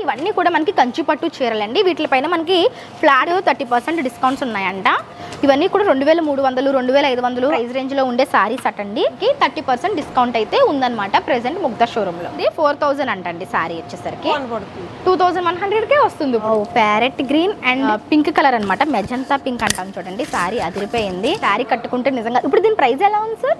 ఇవన్నీ కూడా మనకి కంచి పట్టు చీరలండి. వీటిపైన మనకి ఫ్లాట్ 30% డిస్కౌంట్స్ ఉన్నాయంట. ఇవన్నీ కూడా 2300 2500 ప్రైస్ రేంజ్ లో ఉండే సారీస్ అటండి. 30% డిస్కౌంట్ అయితే ఉందన్నమాట ప్రెసెంట్ ముగ్ధా షోరూమ్ లో. ఇది 4000 అంటండి సారీ వచ్చేసరికి 2100 కే వస్తుంది. Parrot green and pink colour అన్నమాట, మెజంతా పింక్ అంటాం చూడండి. సారీ అదిరిపోయింది. సారీ కట్టుకుంటే నిజంగా. ఇప్పుడు దీని ప్రైస్ ఎలా ఉంది సార్?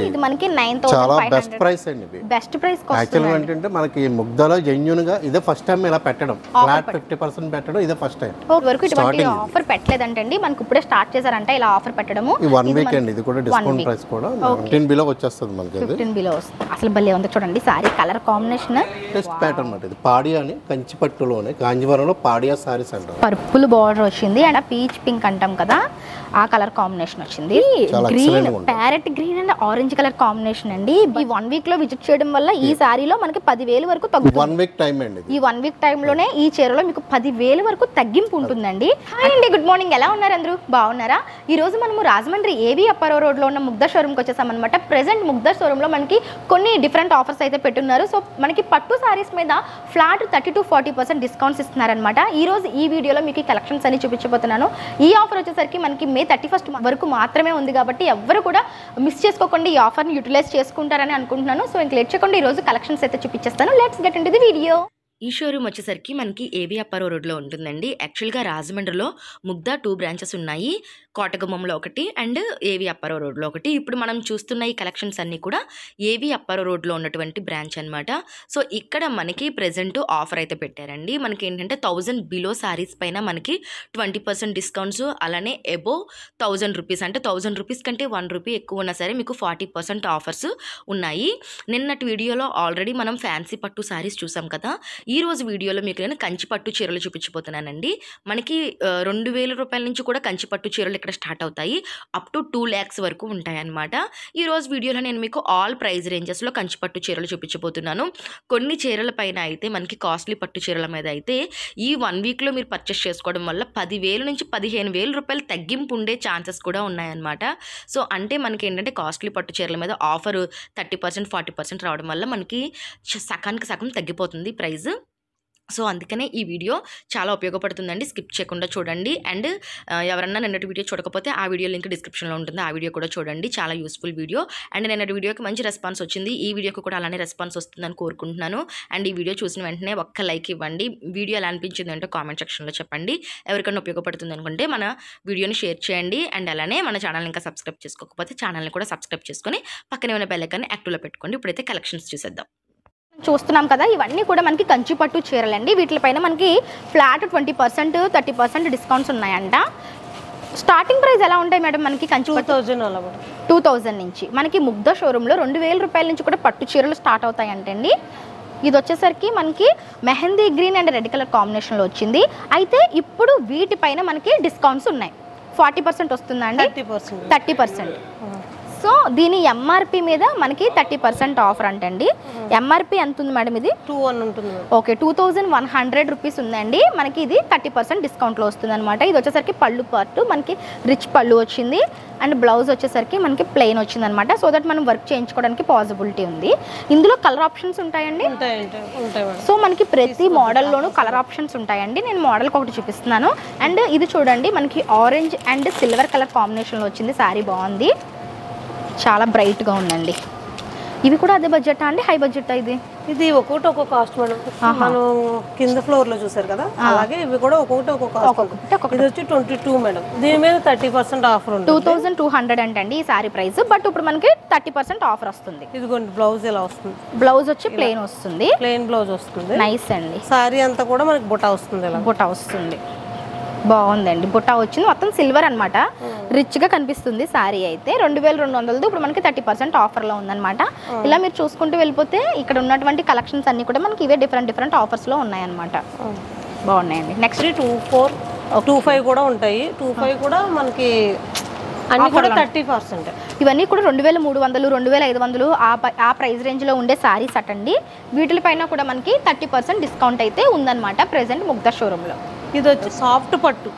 ఇది మనకి 9500 బెస్ట్ ప్రైస్ అండి. ఇది బెస్ట్ ప్రైస్ యాక్చువల్గా ఏంటంటే మనకి ముగ్ధాలో జెన్యూన్ గా ఇదే ఫస్ట్ టైం ఇలా పెట్టడం, ఫ్లాట్ 50% పెట్టడం ఇదే ఫస్ట్ టైం. వరకు ఇటువంటి ఆఫర్ పెట్టలేదంటండి, మనకి ఇప్పుడే స్టార్ట్ చేశారంట ఇలా ఆఫర్ పెట్టడము. 1 వీక్ అండి. ఇది కూడా డిస్కౌంట్ ప్రైస్ కూడా 15 బిలో వచ్చేస్తుంది మనకి. 15 బిలో వస్తుంది. అసలు భలే ఉంది చూడండి sorry colour combination. Test pattern అన్నమాట. ఇది పాడియా అని కంచి పట్టులోనే కాంజీవరంలో పాడియా సారీస్ అంటారు. పర్పుల్ బార్డర్ వచ్చింది అండ్ పీచ్ పింక్ అంటాం కదా, ఆ కలర్ కాంబినేషన్ వచ్చింది. Green, parrot green and orange colour combination అండి. ఈ 1 వీక్ లో విజిట్ చేయడం వల్ల ఈ సారీలో మనకి 10,000 వరకు తగ్గుతుంది. 1 వీక్ టైం అండి. ఈ 1 వీక్ టైం లోనే ఈ చీరలో మీకు 10,000 వరకు తగ్గింపు ఉంటుందండి. హాయ్ అండి, గుడ్ మార్నింగ్. ఎలా ఉన్నారు అందరూ? బాగున్నారా? ఈ రోజు మనము రాజమండ్రి ఏవి అప్పారావు రోడ్ లో ఉన్న ముగ్ధా షోరూమ్ కి వచ్చేసాం అనమాట. ప్రెసెంట్ ముగ్ధా షోరూమ్ లో మనకి కొన్ని డిఫరెంట్ ఆఫర్స్ అయితే పెట్టున్నారు. సో మనకి పట్టు సారీస్ మీద ఫ్లాట్ 30 to 40% డిస్కౌంట్స్ ఇస్తున్నారనమాట. ఈ రోజు ఈ వీడియోలో మీకు ఈ కలెక్షన్స్ అన్ని చూపించబోతున్నాను. ఈ ఆఫర్ వచ్చేసరికి మనకి May 31st వరకు మాత్రమే ఉంది కాబట్టి ఎవ్వరు కూడా మిస్ చేసుకోకుండా ఈ ఆఫర్ని యూటిలైజ్ చేసుకుంటారని అనుకుంటున్నాను. సో ఇంక లేట్ చేయకుండా ఈ రోజు కలెక్షన్స్ అయితే చూపించేస్తాను. Let's get into the video. ఈ షోరూమ్ వచ్చేసరికి మనకి ఏవి అప్పారావు రోడ్లో ఉంటుందండి. యాక్చువల్గా రాజమండ్రిలో ముగ్ధా 2 బ్రాంచెస్ ఉన్నాయి, కోటగుమ్మంలో ఒకటి అండ్ ఏవి అప్పారావు రోడ్లో ఒకటి. ఇప్పుడు మనం చూస్తున్న ఈ కలెక్షన్స్ అన్నీ కూడా ఏవి అప్పారావు రోడ్లో ఉన్నటువంటి బ్రాంచ్ అనమాట. సో ఇక్కడ మనకి ప్రెజెంట్ ఆఫర్ అయితే పెట్టారండి. మనకి ఏంటంటే 1000 బిలో శారీస్ పైన మనకి 20% డిస్కౌంట్స్, అలానే అబోవ్ 1000 రూపీస్ అంటే 1000 రూపీస్ కంటే 1 రూపీ ఎక్కువ ఉన్నా సరే మీకు 40% ఆఫర్స్ ఉన్నాయి. నిన్నటి వీడియోలో ఆల్రెడీ మనం ఫ్యాన్సీ పట్టు శారీస్ చూసాం కదా. ఈ రోజు వీడియోలో మీకు నేను కంచి పట్టు చీరలు చూపించబోతున్నానండి. మనకి 2000 రూపాయల నుంచి కూడా కంచి పట్టు చీరలు ఇక్కడ స్టార్ట్ అవుతాయి. అప్ టు 2 lakhs వరకు ఉంటాయన్నమాట. ఈ రోజు వీడియోలో నేను మీకు ఆల్ ప్రైస్ రేంజెస్లో కంచి పట్టు చీరలు చూపించబోతున్నాను. కొన్ని చీరల పైన అయితే మనకి కాస్ట్లీ పట్టు చీరల మీద అయితే ఈ 1 వీక్లో మీరు పర్చేస్ చేసుకోవడం వల్ల 10,000 నుంచి 15,000 రూపాయలు తగ్గింపు ఉండే ఛాన్సెస్ కూడా ఉన్నాయన్నమాట. సో అంటే మనకి ఏంటంటే కాస్ట్లీ పట్టు చీరల మీద ఆఫర్ 30% 40% రావడం వల్ల మనకి సగానికి సగం తగ్గిపోతుంది ప్రైస్. సో అందుకనే ఈ వీడియో చాలా ఉపయోగపడుతుందండి, స్కిప్ చేయకుండా చూడండి. అండ్ ఎవరన్నా నిన్నటి వీడియో చూడకపోతే ఆ వీడియో లింక్ డిస్క్రిప్షన్లో ఉంటుంది, ఆ వీడియో కూడా చూడండి. చాలా యూస్ఫుల్ వీడియో. అండ్ నిన్నటి వీడియోకి మంచి రెస్పాన్స్ వచ్చింది, ఈ వీడియోకి కూడా అలానే రెస్పాన్స్ వస్తుందని కోరుకుంటున్నాను. అండ్ ఈ వీడియో చూసిన వెంటనే ఒక్క లైక్ ఇవ్వండి. వీడియో ఎలా అనిపించింది అంటే కామెంట్ సెక్షన్లో చెప్పండి. ఎవరికైనా ఉపయోగపడుతుంది అనుకుంటే మన వీడియోని షేర్ చేయండి. అండ్ అలానే మన ఛానల్ ఇంకా సబ్స్క్రైబ్ చేసుకోకపోతే ఛానల్ని కూడా సబ్స్క్రైబ్ చేసుకొని పక్కనే ఉన్న బెల్ ఐకాన్ని యాక్టివ్లో పెట్టుకోండి. ఇప్పుడైతే కలెక్షన్స్ చూసేద్దాం. చూస్తున్నాం కదా, ఇవన్నీ కూడా మనకి కంచి పట్టు చీరలండి. వీటిపైన మనకి ఫ్లాట్ 20% 30% డిస్కౌంట్స్ ఉన్నాయంట. స్టార్టింగ్ ప్రైస్ ఎలా ఉంటాయి మేడం? మనకి కంచి 2000 నుంచి మనకి ముగ్ధా షోరూంలో 2000 రూపాయల నుంచి కూడా పట్టు చీరలు స్టార్ట్ అవుతాయంటండి. ఇది వచ్చేసరికి మనకి mehndi green and red colour కాంబినేషన్లో వచ్చింది. అయితే ఇప్పుడు వీటిపైన మనకి డిస్కౌంట్స్ ఉన్నాయి. 40% వస్తుందండి, 30%. సో దీని ఎంఆర్పి మీద మనకి 30% ఆఫర్ అంటండి. ఎంఆర్పి ఎంత ఉంది మేడం? ఇది 21 ఉంటుంది. ఓకే, 2100 రూపీస్ ఉందండి. మనకి ఇది 30% డిస్కౌంట్లో వస్తుంది అనమాట. ఇది వచ్చేసరికి పళ్ళు పార్ట్ మనకి రిచ్ పళ్ళు వచ్చింది అండ్ బ్లౌజ్ వచ్చేసరికి మనకి ప్లెయిన్ వచ్చింది అనమాట. సో దట్ మనం వర్క్ చేయించుకోవడానికి పాసిబిలిటీ ఉంది. ఇందులో కలర్ ఆప్షన్స్ ఉంటాయండి. సో మనకి ప్రతి మోడల్లోనూ కలర్ ఆప్షన్స్ ఉంటాయండి. నేను మోడల్కి ఒకటి చూపిస్తున్నాను. అండ్ ఇది చూడండి, మనకి ఆరెంజ్ అండ్ సిల్వర్ కలర్ కాంబినేషన్లో వచ్చింది. శారీ బాగుంది, చాలా బ్రైట్గా ఉందండి. ఇవి కూడా అదే బడ్జెట్ అండి? హై బడ్జెట్ ఇది ఒక్కొక్కటి ఒక్కొక్క కాస్ట్ మేడం. మనం కింద ఫ్లోర్ లో చూసారు కదా, అలాగే ఇవి కూడా ఒక్కొక్కటి ఒక్కొక్క కాస్ట్. ఇది వచ్చి 22 మేడం. దీని మీద 30% ఆఫర్ ఉంది. 2200 అంటండి ఈ సారీ ప్రైస్. బట్ ఇప్పుడు మనకి 30% ఆఫర్ వస్తుంది. ఇదిగోండి బ్లౌజ్ ఎలా వస్తుంది. బ్లౌజ్ వచ్చి ప్లెయిన్ వస్తుంది, ప్లెయిన్ బ్లౌజ్ వస్తుంది. నైస్ అండి. సారీ అంతా కూడా మనకి బుటా వస్తుంది. బుటా వస్తుంది, బాగుందండి. బుట్టా వచ్చింది, మొత్తం సిల్వర్ అనమాట. రిచ్గా కనిపిస్తుంది శారీ అయితే. 2200 ఇప్పుడు మనకి 30% ఆఫర్లో ఉందన్నమాట. ఇలా మీరు చూసుకుంటూ వెళ్ళిపోతే ఇక్కడ ఉన్నటువంటి కలెక్షన్స్ అన్ని కూడా మనకి ఇవే డిఫరెంట్ ఆఫర్స్లో ఉన్నాయన్నమాట. బాగున్నాయండి. నెక్స్ట్ 24, 25 కూడా ఉంటాయి. 25 కూడా మనకి అన్ని కూడా 30%. ఇవన్నీ కూడా 2300 2500 ఆ ప్రైస్ రేంజ్లో ఉండే శారీస్ అటండి. వీటిపైన కూడా మనకి 30% డిస్కౌంట్ అయితే ఉందన్నమాట ప్రెసెంట్ ముగ్ధా షోరూంలో. ఇది వచ్చి సాఫ్ట్ పట్టు.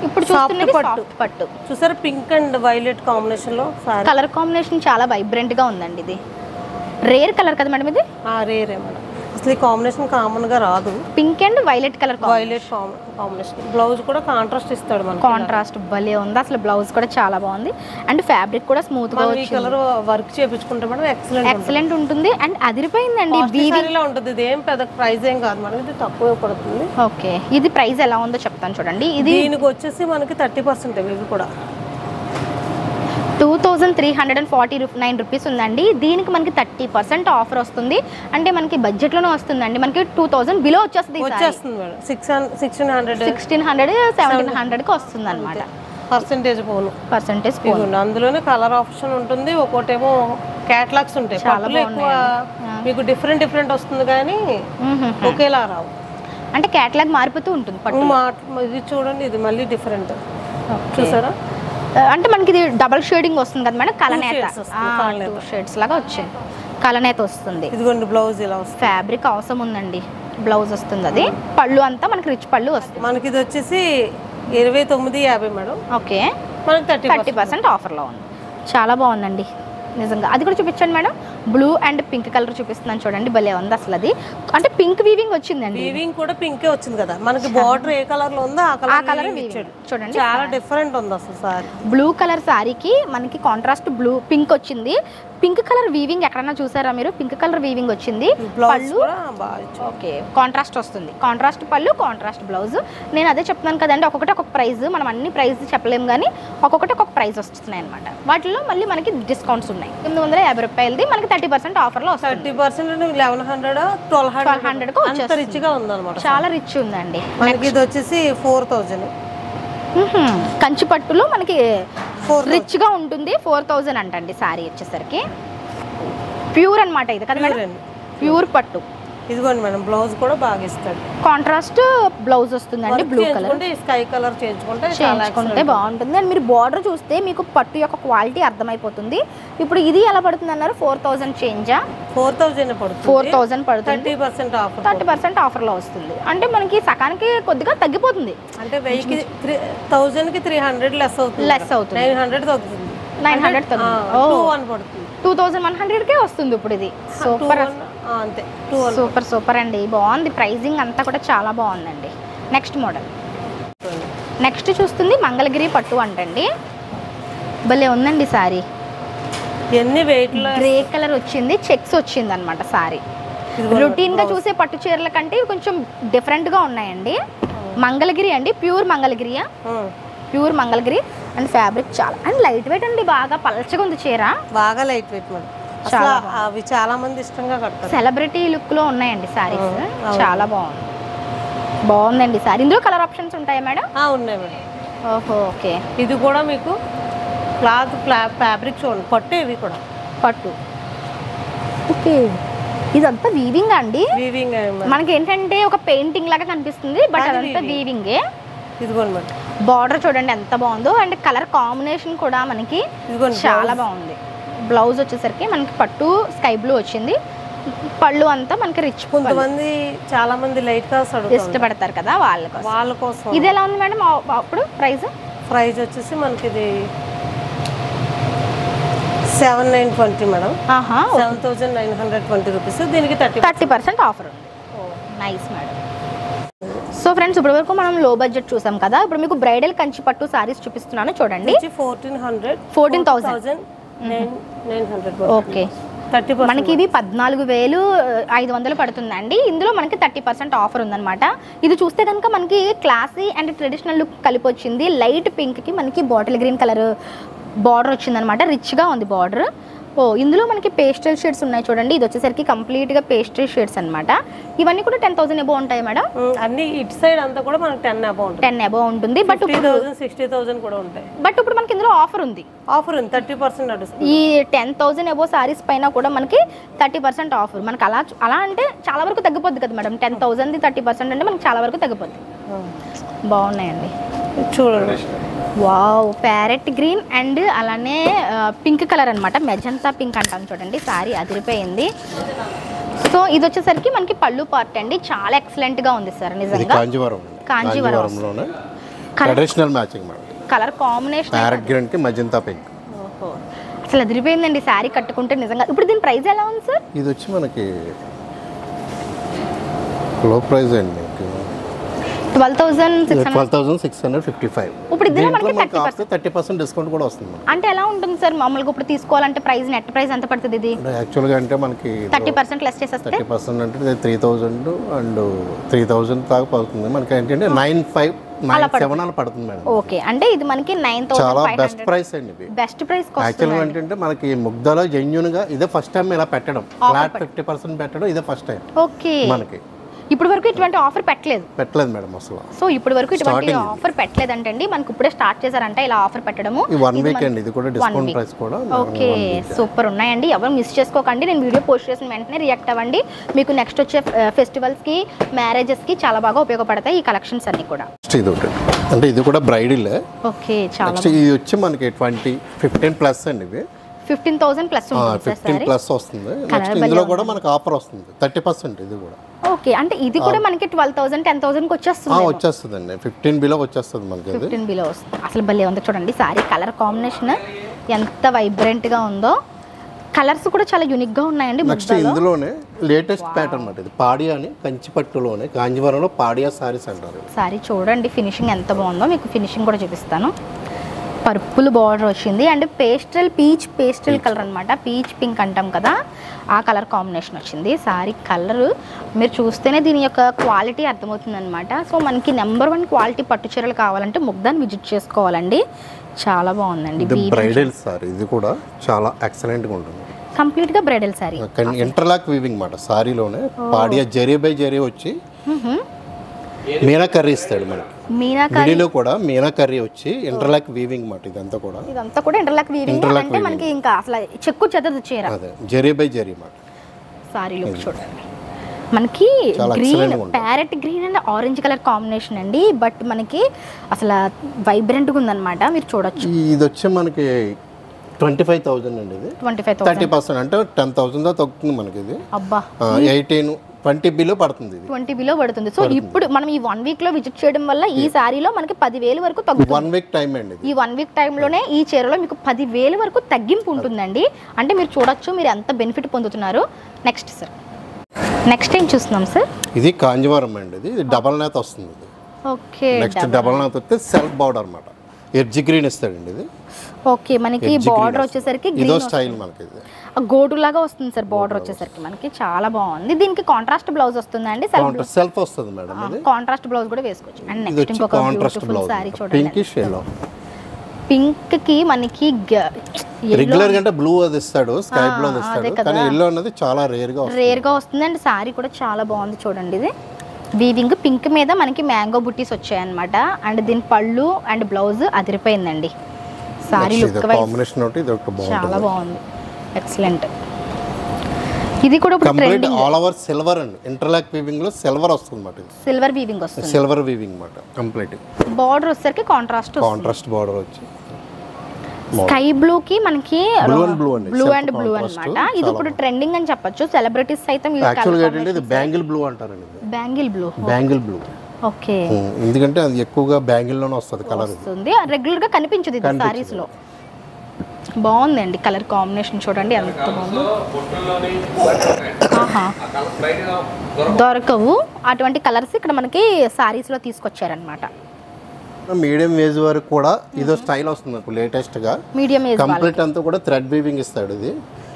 ఇప్పుడు చూస్తున్నది సాఫ్ట్ పట్టు. చూసారా, పింక్ అండ్ వైలెట్ కాంబినేషన్ లో కలర్ కాంబినేషన్ చాలా వైబ్రెంట్ గా ఉందండి. ఇది రేర్ కలర్ కదా మేడం? ఇది రేరే మేడం. అసలు ఈ కాంబినేషన్ కామన్ గా రాదు. Pink and violet colour violet combination. Blouse కూడా కాంట్రాస్ట్ ఇస్తాడు మనకి. కాంట్రాస్ట్ భలే ఉంది అసలు. బ్లౌజ్ కూడా చాలా బాగుంది అండ్ ఫ్యాబ్రిక్ కూడా స్మూత్ గా ఈ కలర్ వర్క్ చేయించుకుంటే మేడం ఎక్సలెంట్ ఉంటుంది అండ్ అదిరిపోయిందండి. ఇలా ఉంటుంది. ఇది ఏం పెద్ద ప్రైస్ ఏం కాదు మేడం, ఇది తక్కువ పడుతుంది. ఓకే, ఇది ప్రైస్ ఎలా ఉందో చెప్తాను చూడండి. ఇది దీనికి వచ్చేసి మనకి 30% ఇవి కూడా 2349 రూపీస్ ఉందండి. దీనికి మనకి 30% ఆఫర్ వస్తుంది. అంటే మనకి బడ్జెట్లోనే వస్తుందండి. మనకి 2000 బిలో వచ్చేస్తుంది మేడం. 1600 1700కి వస్తుంది అనమాట. పర్సెంటేజ్ పోను. అందులోనే కలర్ ఆప్షన్ ఉంటుంది. ఒక్కోటేమో క్యాటలాగ్స్ ఉంటాయి. చాలా ఎక్కువ మీకు డిఫరెంట్ వస్తుంది కానీ ఒకేలా రావు. అంటే క్యాటలాగ్ మారిపోతూ ఉంటుంది. ఇది చూడండి, ఇది మళ్ళీ డిఫరెంట్ చూసారా. అంటే మనకి ఇది డబల్ షేడింగ్ వస్తుంది కదా మేడం. కలనేత 2 షేడ్స్ లాగా వచ్చింది. కలనేత వస్తుంది. ఇదిగోండి బ్లౌజ్ ఇలా వస్తుంది. ఫ్యాబ్రిక్ అవసరం ఉందండి. బ్లౌజ్ వస్తుంది. అది పళ్ళు అంతా మనకి రిచ్ పళ్ళు వస్తుంది. మనకి ఇది వచ్చేసి 2950 మేడం. ఓకే, మనకి 30% ఆఫర్లో ఉంది. చాలా బాగుందండి నిజంగా. అది కూడా చూపించండి madam. Blue and pink colour చూపిస్తున్నాను చూడండి. భలే ఉంది అసలు. అది అంటే పింక్ వీవింగ్ వచ్చిందండి. వీవింగ్ కూడా పింకే వచ్చింది కదా మనకి. బార్డర్ ఏ కలర్ లో ఉందో ఆ కలర్ చూడండి. చాలా డిఫరెంట్ ఉంది అసలు సారీ. బ్లూ కలర్ సారీకి మనకి కాంట్రాస్ట్ బ్లూ పింక్ వచ్చింది. పింక్ కలర్ వీవింగ్ ఎక్కడన్నా చూసారా మీరు? పింక్ కలర్ వీవింగ్ వచ్చింది. పళ్ళు ఓకే కాంట్రాస్ట్ వస్తుంది. కాంట్రాస్ట్ పళ్ళు, కాంట్రాస్ట్ బ్లౌజ్. నేను అదే చెప్తున్నాను కదండి, ఒక్కొక్కటి ఒక్కొక్క ప్రైస్. మనం అన్ని ప్రైస్ చెప్పలేము కానీ ఒక్కొక్కటి ఒక్కొక్క ప్రైస్ వస్తున్నాయి అనమాట. వాటిలో మళ్ళీ మనకి డిస్కౌంట్స్ ఉన్నాయి. 950 రూపాయలది మనకి 30% ఆఫర్లో వస్తుంది. 30% 1100 1200 అంత రిచ్ గా ఉందన్నమాట. చాలా రిచ్ ఉందండి. మనకి ఇది వచ్చేసి 4000. కంచి పట్టులో మనకి రిచ్ గా ఉంటుంది. 4000 అంటండి సారీ వచ్చేసరికి. ప్యూర్ అన్నమాట ఇది కదా మేడం, ప్యూర్ పట్టు. ఇదిగోండి మేడం, బ్లౌజ్ కూడా బాగా ఇస్తాడు. కాంట్రాస్ట్ బ్లౌజ్ వస్తుందండి. బ్లూ కలర్, స్కై కలర్ చేయించుకుంటే బాగుంటుంది. అండ్ మీరు బార్డర్ చూస్తే మీకు పట్టు యొక్క క్వాలిటీ అర్థమైపోతుంది. ఇప్పుడు ఇది ఎలా పడుతుంది అన్నారు? 4000 చేంజా? 4000 పడుతుంది. 4000 పడుతుంది. 30% ఆఫర్లో వస్తుంది. అంటే మనకి సకానికి కొద్దిగా తగ్గిపోతుంది. అంటే 1000కి 300 లెస్ అవుతుంది. 900 తగ్గుతుంది. 900 తగ్గుతుంది. పడుతుంది. 2100కే వస్తుంది ఇప్పుడు ఇది. సూపర్ అంతే. సూపర్ అండి. బాగుంది. ప్రైజింగ్ అంతా కూడా చాలా బాగుందండి. Next model. నెక్స్ట్ చూస్తుంది మంగళగిరి పట్టు అంటండి. భలే ఉందండి సారీ. ఎన్ని వెయిట్ గ్రే కలర్ వచ్చింది, చెక్స్ వచ్చింది అనమాట సారీ. రొటీన్ గా చూసే పట్టు చీరల కంటే కొంచెం డిఫరెంట్ గా ఉన్నాయండి. మంగళగిరి అండి, ప్యూర్ మంగళగిరియా? ప్యూర్ మంగళగిరి. అండ్ ఫ్యాబ్రిక్ చాలా అండ్ లైట్ వెయిట్ అండి. బాగా పలచగా ఉంది చీర. బాగా లైట్ వెయిట్ మేడం. అవి చాలా మంది ఇష్టంగా కడతారు. సెలబ్రిటీ లుక్ లో ఉన్నాయండి సారీస్. చాలా బాగుందండి సారీ. ఇందులో కలర్ ఆప్షన్స్ ఉంటాయా మేడం? ఉన్నాయి మేడం. ఓహో, ఓకే. ఇది కూడా మీకు క్లాత్ ఫ్యాబ్రిక్ చూడండి. పట్టు, ఇవి కూడా పట్టు. ఓకే, ఇదంతా వీవింగ్ అండి. వీవింగ్ మనకి ఏంటంటే ఒక పెయింటింగ్ లాగా కనిపిస్తుంది, బట్ అదంతా వీవింగే. ఇదిగోండి మేడం, బార్డర్ చూడండి ఎంత బాగుందో. అండ్ కలర్ కాంబినేషన్ కూడా మనకి చాలా బాగుంది. బ్లౌజ్ వచ్చేసరికి మనకి పట్టు స్కై బ్లూ వచ్చింది. పళ్ళు అంతా మనకి రిచ్. కొంతమంది చాలా మంది లైట్ కలర్స్ ఇష్టపడతారు కదా, వాళ్ళ కోసం. ఇది ఎలా ఉంది మేడం అప్పుడు ప్రైస్ వచ్చేసి మనకి ఇది 7920 మేడం. 7920 రూపీస్. దీనికి 30% ఆఫర్ ఉంది. Nice madam. సో ఫ్రెండ్స్, ఇప్పటి వరకు మనం లో బడ్జెట్ చూసాం కదా. ఇప్పుడు మీకు బ్రైడల్ కంచి పట్టు సారీస్ చూపిస్తున్నాను చూడండి. 14,900. ఓకే, మనకి ఇది 14,500 పడుతుందండి. ఇందులో మనకి 30% ఆఫర్ ఉందన్నమాట. ఇది చూస్తే కనుక మనకి క్లాసీ అండ్ ట్రెడిషనల్ లుక్ కలిపి వచ్చింది. లైట్ పింక్కి మనకి బాటిల్ గ్రీన్ కలర్ బార్డర్ వచ్చిందనమాట. రిచ్గా ఉంది బార్డర్. ఇందులో మనకి పేస్టల్ షేడ్స్ ఉన్నాయి చూడండి. ఇది వచ్చేసరికి కంప్లీట్గా పేస్టల్ షేడ్స్ అనమాట. ఇవన్నీ కూడా 10,000 అబౌవ్ ఉంటాయి మేడం. అన్ని ఇటు సైడ్ అంతా కూడా మనకి 10 అబౌవ్ ఉంటుంది. బట్ 60,000 కూడా ఉంటాయి. బట్ ఇప్పుడు మనకి ఇందులో ఆఫర్ ఉంది. 30% నడుస్తుంది. ఈ 10,000 అబౌవ్ సారీస్ పైన కూడా మనకి 30% ఆఫర్. మనకి అలా అంటే చాలా వరకు తగ్గిపోద్ది కదా మేడం. 10,000 30% అంటే మనకి చాలా వరకు తగ్గిపోద్ది. బాగున్నాయండి చూడండి. వావ్, ప్యారెట్ గ్రీన్ అండ్ అలానే పింక్ కలర్ అనమాట. మెజంతా పింక్ అంటాం చూడండి. సారీ అదిరిపోయింది. సో ఇది వచ్చేసరికి మనకి పళ్ళు పార్ట్ అండి. చాలా ఎక్సలెంట్ గా ఉంది సార్ నిజంగా. Kanjeevaram traditional matching madam. Colour combination parrot green కి మెజంతా పింక్. అసలు అదిరిపోయిందండి సారీ కట్టుకుంటే నిజంగా. ఇప్పుడు దీని ప్రైస్ ఎలా ఉంది సార్? ఇది వచ్చి మనకి లో ప్రైస్ అండి 12,600. 12,655. ఇప్పుడు ఇందులో మనకి మనకి 30% డిస్కౌంట్ కూడా వస్తుంది. అంటే ఎలా ఉంటుంది సార్ మామూలుగా ఇప్పుడు తీసుకోవాలంటే ప్రైస్ నెట్ ప్రైస్ ఎంత పడుతుంది ఇది? యాక్చువల్గా అంటే మనకి 30% లెస్ చేసేస్తే 30% అంటే 3,000 అండ్ 3,000 దాకా పడుతుంది. మనకి ఏంటంటే 9,597 అలా పడుతుంది మేడం. ఓకే, అంటే ఇది మనకి 9,500 చాలా బెస్ట్ ప్రైస్ అండి ఇది. బెస్ట్ ప్రైస్ యాక్చువల్గా ఏంటంటే మనకి ముగ్ధలో జెన్యూన్ గా ఇదే ఫస్ట్ టైం ఇలా పెట్టడం, ఫ్లాట్ 50% పెట్టడం ఇదే ఫస్ట్ టైం ఓకే. మనకి ఇప్పటి వరకు ఇటువంటి ఆఫర్ పెట్టలేదు మేడం అసలు. సో ఇప్పటి వరకు ఇటువంటి ఆఫర్ పెట్టలేదంటండి, మనకి ఇప్పుడే స్టార్ట్ చేశారంట ఇలా ఆఫర్ పెట్టడము. ఈ 1 వీక్ అండి, ఇది కూడా డిస్కౌంట్ ప్రైస్ కూడా. ఓకే, సూపర్ ఉన్నాయండి, ఎవరు మిస్ చేసుకోకండి. నేను వీడియో పోస్ట్ చేసిన వెంటనే రియాక్ట్ అవ్వండి. మీకు నెక్స్ట్ వచ్చే ఫెస్టివల్స్ కి, మ్యారేజెస్ కి చాలా బాగా ఉపయోగపడతాయి ఈ కలెక్షన్స్ అన్ని కూడా. ఇది ఒకటి అంటే ఇది కూడా బ్రైడల్. ఓకే, చాలా ఇది వచ్చి మనకి 15 ప్లస్ అండి. ఇవి 15,000 ప్లస్ ఉంటుంది. 15 ప్లస్ వస్తుంది. నెక్స్ట్ ఇందులో కూడా మనకి ఆఫర్ వస్తుంది 30%. ఇది కూడా ఓకే, అంటే ఇది కూడా మనకి 12,000 10,000 కి వచ్చేస్తుందండి. 15 బిలో వచ్చేస్తుంది మనకి. 15 బిలో వస్తుంది. అసలు భలే ఉంది చూడండి సారీ కలర్ కాంబినేషన్ ఎంత వైబ్రెంట్ గా ఉందో. కలర్స్ కూడా చాలా యూనిక్ గా ఉన్నాయండి. నెక్స్ట్ ఇందులోనే లేటెస్ట్ ప్యాటర్న్ అన్నమాట. ఇది పాడియా అని కంచిపట్టులోనే కాంజీవరంలో పాడియా సారీస్ అంటారు. సారీ చూడండి ఫినిషింగ్ ఎంత బాగుందో, మీకు ఫినిషింగ్ కూడా చూపిస్తాను. పర్పుల్ బార్డర్ వచ్చింది అండ్ పేస్టల్ కలర్ అనమాట. పీచ్ పింక్ అంటాం కదా, ఆ కలర్ కాంబినేషన్ వచ్చింది. సారీ కలర్ మీరు చూస్తేనే దీని యొక్క క్వాలిటీ అర్థమవుతుంది అనమాట. సో మనకి నెంబర్ 1 క్వాలిటీ పట్టు చీరలు కావాలంటే ముగ్ధాన్ని విజిట్ చేసుకోవాలండి. చాలా బాగుందండి. బ్రైడల్ సారీ ఇది కూడా చాలా ఎక్సలెంట్ గా ఉంటుంది. కంప్లీట్ గా బ్రైడల్ సారీ, ఇంటర్లాక్ వీవింగ్ మాట. సారీలోనే పాడియా జరీ బై జరీ వచ్చి మీనా కర్రీ ఇస్తాడు మనకి. మీనాకర్రీలో కూడా మీనా కర్రీ వచ్చి ఇంటర్లాక్ వీవింగ్ మాట. ఇదంతా కూడా ఇంటర్లాక్ వీవింగ్ అంటే మనకి ఇంకా అసలు చెక్కు చెదరదు చీర. అదే జరీ బై జరీ మాట. సారీ లుక్ చూడండి, మనకి green parrot green and orange colour combination అండి. బట్ మనకి అసలు వైబ్రెంట్ గా ఉందన్నమాట, మీరు చూడొచ్చు. ఇది వచ్చి మనకి 25,000 అండి. ఇది 25,000 30% అంటే 10,000 దా తగ్గుతుంది మనకి. ఇది అబ్బా 20 బిలో పడుతుంది. 20 బిలో పడుతుంది. సో ఇప్పుడు మనం ఈ 1 వీక్ లో విజిట్ చేయడం వల్ల ఈ సారీలో మనకి 10,000 వరకు తగ్గుతుంది. 1 వీక్ టైం అండి. ఈ 1 వీక్ టైంలోనే ఈ చీరలో మీకు 10,000 వరకు తగ్గింపు ఉంటుందండి. అంటే మీరు చూడొచ్చు మీరు ఎంత బెనిఫిట్ పొందుతున్నారు. నెక్స్ట్ సార్, నెక్స్ట్ ఏం చూస్తున్నాం సార్? ఇది కాంజీవరం అండి. ఇది డబల్ నాత్ వస్తుంది. ఇది ఓకే, నెక్స్ట్ డబల్ నాత్ వస్తే సెల్ఫ్ బార్డర్ అన్నమాట. ఎడ్జ్ గ్రీన్ ఇస్తాడండి. ఇది ఓకే, మనకి బార్డర్ వచ్చేసరికి ఇదో స్టైల్ మనకి. ఇది గోటు లాగా వస్తుంది సార్ బార్డర్ వచ్చేసరికి మనకి. చాలా బాగుంది. దీనికి కాంట్రాస్ట్ బ్లౌజ్ వస్తుందండి. సెల్ఫ్ వస్తుంది మేడం. ఇది కాంట్రాస్ట్ బ్లౌజ్ కూడా వేసుకోవచ్చు. అండ్ నెక్స్ట్ ఇంకొక బ్యూటిఫుల్ సారీ చూడండి. Pinkish yellow. పింక్ కి మనకి రెగ్యులర్ గా అంటే బ్లూ అది ఇస్తాడు, స్కై బ్లూ అది ఇస్తాడు, కానీ ఎల్లో అనేది చాలా రేర్ గా వస్తుంది. అండ్ సారీ కూడా చాలా బాగుంది చూడండి. ఇది వీవింగ్ పింక్ మీద మనకి మ్యాంగో బుట్టీస్ వచ్చాయన్నమాట. అండ్ దీని పళ్ళు అండ్ బ్లౌజ్ అదిరిపోయిందండి. సారీ లుక్ కాంబినేషన్ ఒకటి ఇది ఒకటి బాగుంది, చాలా బాగుంది, ఎక్సలెంట్. ఇది కూడా కంప్లీట్ ఆల్ ఓవర్ సిల్వర్ అండి. ఇంటర్లాక్ వీవింగ్ లో సిల్వర్ వస్తుంది మాట. ఇది సిల్వర్ వీవింగ్ వస్తుంది. సిల్వర్ వీవింగ్ మాట. కంప్లీట్ బార్డర్ వచ్చేసరికి కాంట్రాస్ట్ బార్డర్ వచ్చి స్కై బ్లూ కి మనకి బ్లూ అండ్ బ్లూ అన్నమాట. ఇది ఇప్పుడు ట్రెండింగ్ అని చెప్పొచ్చు. సెలబ్రిటీస్ సైతం యాక్చువల్గా ఏంటంటే ఇది బ్యాంగిల్ బ్లూ అంటారండి. బ్యాంగిల్ బ్లూ ఓకే, ఎందుకంటే అది ఎక్కువగా బ్యాంగిల్ లోనే వస్తుంది కలర్. వస్తుంది రెగ్యులర్ గా కనిపించదు ఇది సారీస్ లో. బాగుందండి కలర్ కాంబినేషన్ చూడండి ఎంత బాగుంది. దొరకవు అటువంటి కలర్స్ ఇక్కడ మనకి సారీస్ లో తీసుకొచ్చారనమాట. మీడియం ఏజ్ వరకు కూడా ఇదో స్టైల్ వస్తుంది లేటెస్ట్ గా. మీడియం ఏజ్ కంప్లీట్ అంతా కూడా థ్రెడ్ వీవింగ్ ఇస్తాడు. ఇది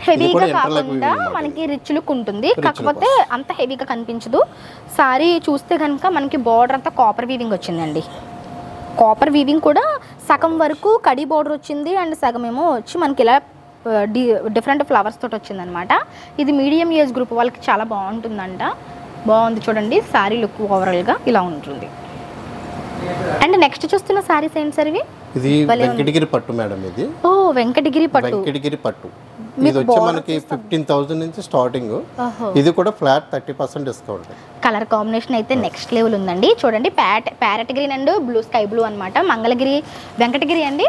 హెవీగా కాకుండా మనకి రిచ్ లుక్ ఉంటుంది, కాకపోతే అంత హెవీగా కనిపించదు. సారీ చూస్తే కనుక మనకి బార్డర్ అంతా కాపర్ వీవింగ్ వచ్చిందండి. కాపర్ వీవింగ్ కూడా సగం వరకు కడి బార్డర్ వచ్చింది అండ్ సగం ఏమో వచ్చి మనకి ఇలా డిఫరెంట్ ఫ్లవర్స్ తోటి వచ్చిందనమాట. ఇది మీడియం ఏజ్ గ్రూప్ వాళ్ళకి చాలా బాగుంటుందంట. బాగుంది చూడండి సారీ లుక్ ఓవరాల్గా ఇలా ఉంటుంది. అండ్ నెక్స్ట్ చూస్తున్న సారీస్ ఏంటి సార్ ఇవి? ఇది వెంకటగిరి పట్టు మేడం. ఇది వెంకటగిరి పట్టు. ఇది వచ్చి మనకి 15,000 నుంచి స్టార్టింగ్. ఇది కూడా ఫ్లాట్ 30% డిస్కౌంట్. కలర్ కాంబినేషన్ అయితే నెక్స్ట్ లెవెల్ ఉందండి. చూడండి parrot green and blue sky blue అన్నమాట. వెంకటగిరి అండి,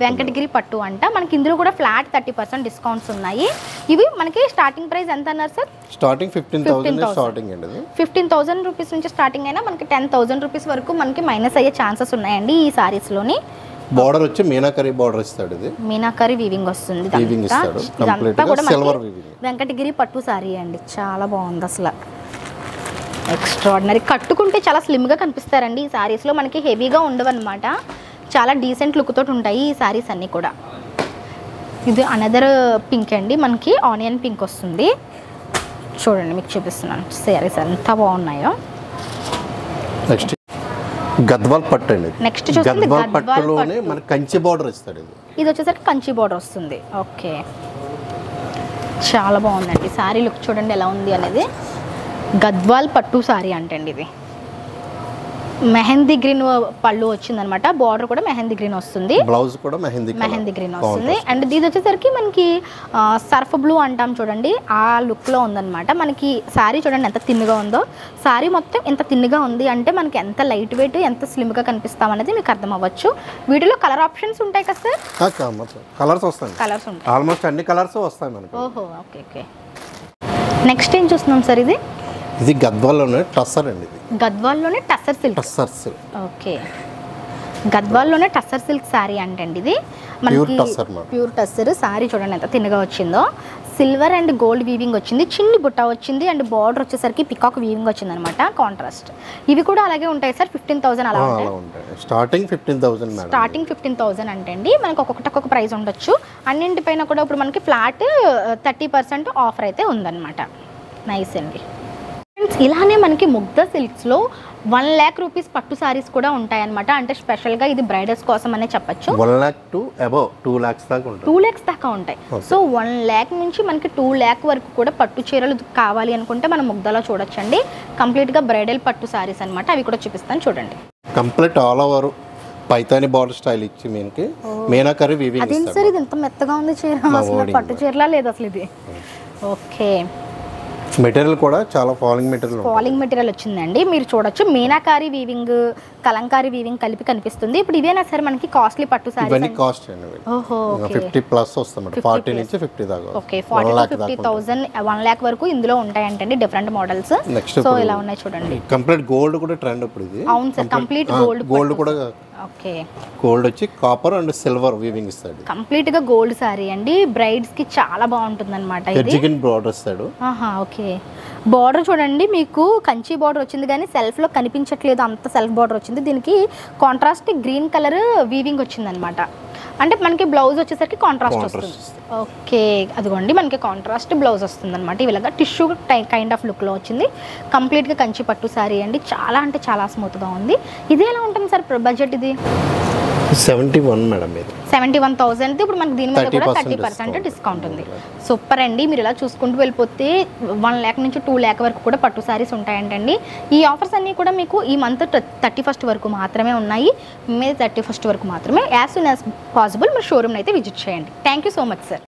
వెంకటగిరి పట్టు అంట. మనకి ఇందులో కూడా ఫ్లాట్ 30% డిస్కౌంట్స్ ఉన్నాయి. ఇవి మనకి స్టార్టింగ్ ప్రైస్ ఎంత అన్నారు సార్? స్టార్టింగ్ 15,000 స్టార్టింగ్ అండి. 15,000 రూపీస్ నుంచి స్టార్టింగ్ అయినా మనకి 10,000 రూపీస్ వరకు మనకి మైనస్ అయ్యే ఛాన్సెస్ ఉన్నాయండి ఈ సారీస్ లోని. బార్డర్ వచ్చి మీనాకరీ బార్డర్ ఇస్తాడు. ఇది మీనాకరీ వీవింగ్ వస్తుంది. కంప్లీట్ గా సిల్వర్ వీవింగ్. వెంకటగిరి పట్టు సారీ అండి, చాలా బాగుంది అసలు. ఎక్స్ట్రాడినరీ. కట్టుకుంటే చాలా స్లిమ్గా కనిపిస్తారండి ఈ శారీస్లో. మనకి హెవీగా ఉండవు అనమాట, చాలా డీసెంట్ లుక్ తోటి ఉంటాయి ఈ శారీస్ అన్నీ కూడా. ఇది అనదర్ పింక్ అండి, మనకి ఆనియన్ పింక్ వస్తుంది. చూడండి మీకు చూపిస్తున్నాను శారీస్ ఎంత బాగున్నాయో. నెక్స్ట్ గద్వాల్ పట్టు అండి. నెక్స్ట్ చూస్తుంది గద్వాల్ పట్టులోనే మనకి కంచి బార్డర్ ఇస్తాడు. ఇది వచ్చేసరికి కంచి బార్డర్ వస్తుంది. ఓకే, చాలా బాగుందండి శారీ లుక్ చూడండి ఎలా ఉంది అనేది. గద్వాల్ పట్టు శారీ అంటండి ఇది. మెహందీ గ్రీన్ పళ్ళు వచ్చిందనమాట, బార్డర్ కూడా మెహందీ గ్రీన్ వస్తుంది, బ్లౌజ్ కూడా మెహందీ గ్రీన్ వస్తుంది. అండ్ ఇది వచ్చేసరికి మనకి సర్ఫ్ బ్లూ అంటాం చూడండి, ఆ లుక్లో ఉందన్నమాట. మనకి శారీ చూడండి ఎంత తిన్నుగా ఉందో. శారీ మొత్తం ఎంత తిన్నుగా ఉంది అంటే మనకి ఎంత లైట్ వెయిట్, ఎంత స్లిమ్గా కనిపిస్తాం అనేది మీకు అర్థం అవ్వచ్చు. వీటిలో కలర్ ఆప్షన్స్ ఉంటాయి కదా సార్? కలర్స్ వస్తాయి, కలర్స్ ఉంటాయి, ఆల్మోస్ట్ అన్ని కలర్స్ వస్తాయి మనకి. ఓహో ఓకే ఓకే. నెక్స్ట్ ఏం చూస్తున్నాం సార్? ఇది గద్వాల్లోనే టస్సర్ అండి. ఇది గద్వాల్లోనే tussar silk. Tussar silk, okay, గద్వాల్లోనే టస్సర్ సిల్క్ శారీ అంటండి ఇది. మనకి ప్యూర్ టస్సర్ శారీ చూడండి ఎంత తిన్నగా వచ్చిందో. సిల్వర్ అండ్ గోల్డ్ వీవింగ్ వచ్చింది, చిన్ని బుట్ట వచ్చింది, అండ్ బార్డర్ వచ్చేసరికి పికాక్ వీవింగ్ వచ్చింది అనమాట, కాంట్రాస్ట్. ఇవి కూడా అలాగే ఉంటాయి సార్, 15,000 అలా ఉంటాయి. స్టార్టింగ్ 15,000. స్టార్టింగ్ 15,000 అంటండి. మనకి ఒక్కొక్క ప్రైస్ ఉండొచ్చు. అన్నింటిపైన కూడా ఇప్పుడు మనకి ఫ్లాట్ 30% ఆఫర్ అయితే ఉందన్నమాట. నైస్ అండి. ఇలానే మనకి ముగ్ధా సిల్క్స్లో 1 lakh రూపీస్ పట్టు సారీస్ కూడా ఉంటాయన్నమాట. అంటే స్పెషల్గా ఇది బ్రైడల్స్ కోసం అనే చెప్పచ్చు. 1 lakh to above 2 lakhs దాకా ఉంటాయి. 2 lakhs దాకా ఉంటాయి. సో 1 lakh నుంచి మనకి 2 lakh వరకు కూడా పట్టు చీరలు కావాలి అనుకుంటే మనం ముగ్ధాలో చూడొచ్చండి. కంప్లీట్గా బ్రైడల్ పట్టు సారీస్ అనమాట. అవి కూడా చూపిస్తాను చూడండి. Complete all over Paithani border style ఇచ్చి మనకి మీనాకరి వీవింగ్ ఇస్తాడు. అదేంటి సార్ ఇది ఎంత మెత్తగా ఉంది చీర, అసలు పట్టు చీరలా లేదు అసలు ఇది. ఓకే, మెటీరియల్ కూడా చాలా ఫాలింగ్ మెటీరియల్ వచ్చిందండి. మీరు చూడొచ్చు మీనాకారి వీవింగ్, కలంకారీ వీవింగ్ కలిపి కనిపిస్తుంది. ఇప్పుడు ఇవేనా సార్ మనకి కాస్ట్లీ పట్టు సారీ? ఇవన్నీ కాస్ట్ అండి. ఓహో, 50+ వస్తుంది, 40 నుంచి 50 దాకా. ఓకే, 40 to 50,000, 1 lakh వరకు ఇందులో ఉంటాయంటండి డిఫరెంట్ మోడల్స్. సో ఇలా ఉన్నాయి చూడండి. కంప్లీట్ గోల్డ్ కూడా ట్రెండ్ ఇప్పుడు ఇది. అవును సార్, కంప్లీట్ గోల్డ్ కూడా. ఓకే, గోల్డ్ వచ్చి కాపర్ అండ్ సిల్వర్ వీవింగ్ ఇస్తాడు. కంప్లీట్ గా గోల్డ్ సారీ అండి. బ్రైడ్స్ కి చాలా బాగుంటుంది అనమాట. ఎడ్జిగిన్ బార్డర్ ఇస్తాడు. ఓకే, బార్డర్ చూడండి మీకు కంచి బార్డర్ వచ్చింది కానీ సెల్ఫ్ లో కనిపించట్లేదు, అంత సెల్ఫ్ బార్డర్ వచ్చింది. దీనికి కాంట్రాస్ట్ గ్రీన్ కలర్ వీవింగ్ వచ్చింది అనమాట. అంటే మనకి బ్లౌజ్ వచ్చేసరికి కాంట్రాస్ట్ వస్తుంది. ఓకే, అదిగోండి మనకి కాంట్రాస్ట్ బ్లౌజ్ వస్తుంది అనమాట. ఇలాగా టిష్యూ కైండ్ ఆఫ్ లుక్లో వచ్చింది. కంప్లీట్గా కంచి పట్టు సారీ అండి. చాలా అంటే చాలా స్మూత్గా ఉంది. ఇది ఎలా ఉంటుంది సార్ బడ్జెట్? ఇది 71 మేడం. 71,000. ఇప్పుడు మనకి దీని మీద కూడా 30% డిస్కౌంట్ ఉంది. సూపర్ అండి. మీరు ఇలా చూసుకుంటూ వెళ్ళిపోతే 1 lakh నుంచి 2 lakh వరకు కూడా పట్టు సారీస్ ఉంటాయంటండి. ఈ ఆఫర్స్ అన్నీ కూడా మీకు ఈ మంత్ 31st వరకు మాత్రమే ఉన్నాయి. మే 31st వరకు మాత్రమే. యాజ్ సూన్ యాజ్ పాసిబుల్ మీరు షోరూమ్ని అయితే విజిట్ చేయండి. Thank you so much sir.